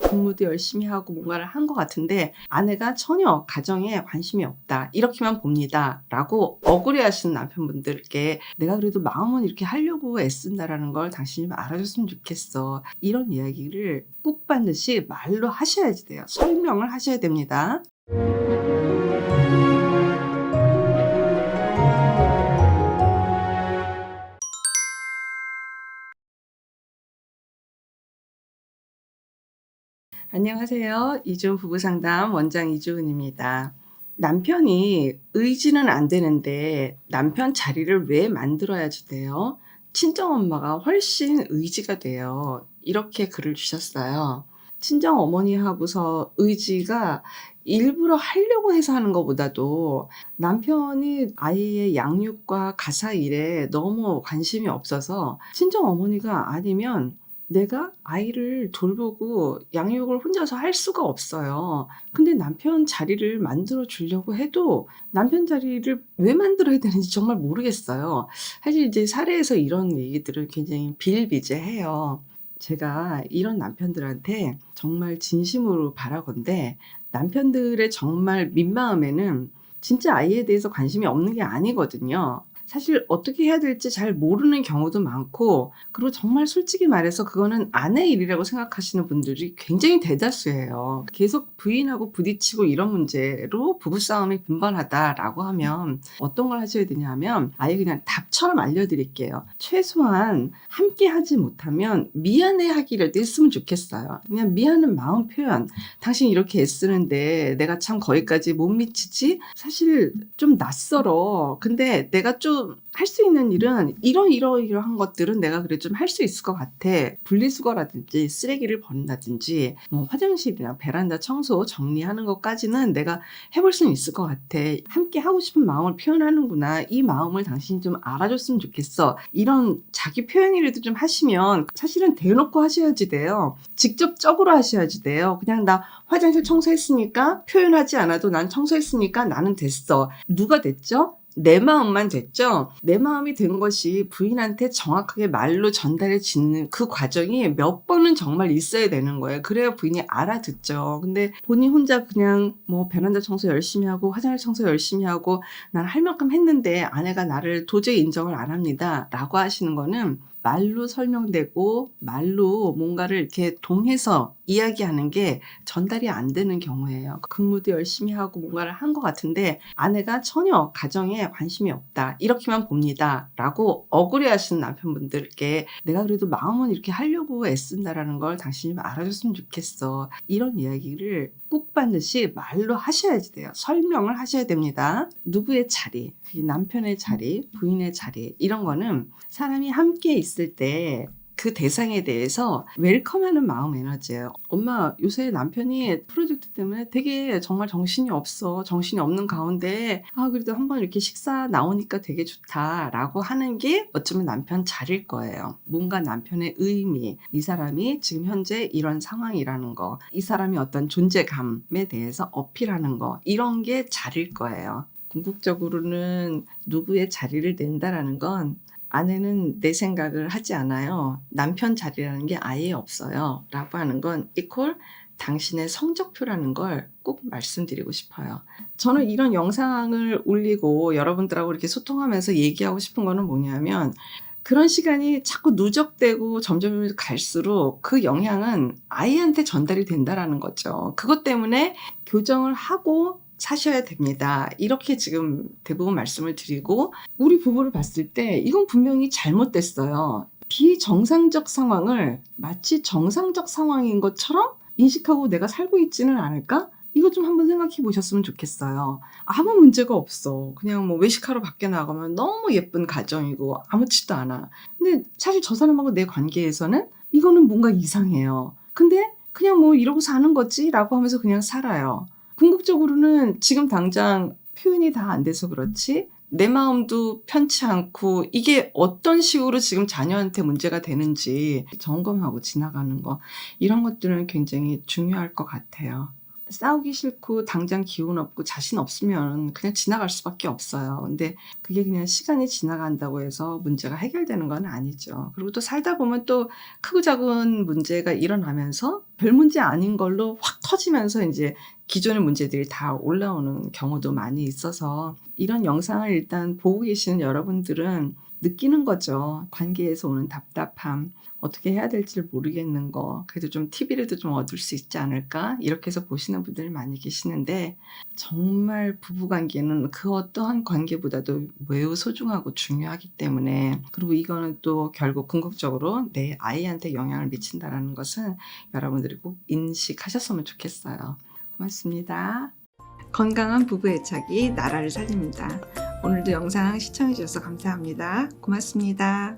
근무도 열심히 하고 뭔가를 한 것 같은데 아내가 전혀 가정에 관심이 없다. 이렇게만 봅니다. 라고 억울해하시는 남편분들께 내가 그래도 마음은 이렇게 하려고 애쓴다라는 걸 당신이 좀 알아줬으면 좋겠어. 이런 이야기를 꼭 반드시 말로 하셔야지 돼요. 설명을 하셔야 됩니다. 안녕하세요. 이주은 부부상담 원장 이주은입니다. 남편이 의지는 안 되는데 남편 자리를 왜 만들어야지 돼요? 친정엄마가 훨씬 의지가 돼요. 이렇게 글을 주셨어요. 친정어머니하고서 의지가 일부러 하려고 해서 하는 것보다도 남편이 아이의 양육과 가사 일에 너무 관심이 없어서 친정어머니가 아니면 내가 아이를 돌보고 양육을 혼자서 할 수가 없어요. 근데 남편 자리를 만들어 주려고 해도 남편 자리를 왜 만들어야 되는지 정말 모르겠어요. 사실 이제 사례에서 이런 얘기들을 굉장히 비일비재해요. 제가 이런 남편들한테 정말 진심으로 바라건대 남편들의 정말 민마음에는 진짜 아이에 대해서 관심이 없는 게 아니거든요. 사실 어떻게 해야 될지 잘 모르는 경우도 많고, 그리고 정말 솔직히 말해서 그거는 아내 일이라고 생각하시는 분들이 굉장히 대다수예요. 계속 부인하고 부딪히고 이런 문제로 부부싸움이 빈번하다라고 하면 어떤 걸 하셔야 되냐 하면 아예 그냥 답처럼 알려드릴게요. 최소한 함께 하지 못하면 미안해 하기라도 했으면 좋겠어요. 그냥 미안한 마음 표현. 당신 이렇게 애쓰는데 내가 참 거기까지 못 미치지? 사실 좀 낯설어. 근데 내가 좀 할 수 있는 일은 이러이러한 것들은 내가 그래 좀 할 수 있을 것 같아. 분리수거라든지 쓰레기를 버린다든지 뭐 화장실이나 베란다 청소 정리하는 것까지는 내가 해볼 수는 있을 것 같아. 함께 하고 싶은 마음을 표현하는구나. 이 마음을 당신이 좀 알아줬으면 좋겠어. 이런 자기 표현이라도 좀 하시면 사실은 대놓고 하셔야지 돼요. 직접적으로 하셔야지 돼요. 그냥 나 화장실 청소했으니까 표현하지 않아도 난 청소했으니까 나는 됐어. 누가 됐죠? 내 마음만 됐죠? 내 마음이 된 것이 부인한테 정확하게 말로 전달해지는 그 과정이 몇 번은 정말 있어야 되는 거예요. 그래야 부인이 알아듣죠. 근데 본인 혼자 그냥 뭐 베란다 청소 열심히 하고 화장실 청소 열심히 하고 난 할 만큼 했는데 아내가 나를 도저히 인정을 안 합니다. 라고 하시는 거는 말로 설명되고 말로 뭔가를 이렇게 동해서 이야기하는 게 전달이 안 되는 경우예요. 근무도 열심히 하고 뭔가를 한 것 같은데 아내가 전혀 가정에 관심이 없다. 이렇게만 봅니다. 라고 억울해하시는 남편분들께 내가 그래도 마음은 이렇게 하려고 애쓴다라는 걸 당신이 알아줬으면 좋겠어. 이런 이야기를 꼭 반드시 말로 하셔야지 돼요. 설명을 하셔야 됩니다. 누구의 자리, 남편의 자리, 부인의 자리 이런 거는 사람이 함께 있을 때 그 대상에 대해서 웰컴하는 마음 에너지예요. 엄마 요새 남편이 프로젝트 때문에 되게 정말 정신이 없어. 정신이 없는 가운데 그래도 한번 이렇게 식사 나오니까 되게 좋다라고 하는 게 어쩌면 남편 자리일 거예요. 뭔가 남편의 의미, 이 사람이 지금 현재 이런 상황이라는 거, 이 사람이 어떤 존재감에 대해서 어필하는 거 이런 게 자리일 거예요. 궁극적으로는 누구의 자리를 낸다라는 건 아내는 내 생각을 하지 않아요. 남편 자리라는 게 아예 없어요. 라고 하는 건 이퀄 당신의 성적표라는 걸 꼭 말씀드리고 싶어요. 저는 이런 영상을 올리고 여러분들하고 이렇게 소통하면서 얘기하고 싶은 거는 뭐냐면 그런 시간이 자꾸 누적되고 점점 갈수록 그 영향은 아이한테 전달이 된다라는 거죠. 그것 때문에 교정을 하고 사셔야 됩니다. 이렇게 지금 대부분 말씀을 드리고 우리 부부를 봤을 때 이건 분명히 잘못됐어요. 비정상적 상황을 마치 정상적 상황인 것처럼 인식하고 내가 살고 있지는 않을까? 이거 좀 한번 생각해 보셨으면 좋겠어요. 아무 문제가 없어. 그냥 뭐 외식하러 밖에 나가면 너무 예쁜 가정이고 아무렇지도 않아. 근데 사실 저 사람하고 내 관계에서는 이거는 뭔가 이상해요. 근데 그냥 뭐 이러고 사는 거지라고 하면서 그냥 살아요. 궁극적으로는 지금 당장 표현이 다 안 돼서 그렇지 내 마음도 편치 않고 이게 어떤 식으로 지금 자녀한테 문제가 되는지 점검하고 지나가는 거 이런 것들은 굉장히 중요할 것 같아요. 싸우기 싫고 당장 기운 없고 자신 없으면 그냥 지나갈 수밖에 없어요. 근데 그게 그냥 시간이 지나간다고 해서 문제가 해결되는 건 아니죠. 그리고 또 살다 보면 또 크고 작은 문제가 일어나면서 별 문제 아닌 걸로 확 터지면서 인제 기존의 문제들이 다 올라오는 경우도 많이 있어서 이런 영상을 일단 보고 계시는 여러분들은 느끼는 거죠. 관계에서 오는 답답함, 어떻게 해야 될지를 모르겠는 거, 그래도 좀 팁이라도 좀 얻을 수 있지 않을까? 이렇게 해서 보시는 분들이 많이 계시는데 정말 부부관계는 그 어떠한 관계보다도 매우 소중하고 중요하기 때문에, 그리고 이거는 또 결국 궁극적으로 내 아이한테 영향을 미친다라는 것은 여러분들이 꼭 인식하셨으면 좋겠어요. 고맙습니다. 건강한 부부 애착이 나라를 살립니다. 오늘도 영상 시청해 주셔서 감사합니다. 고맙습니다.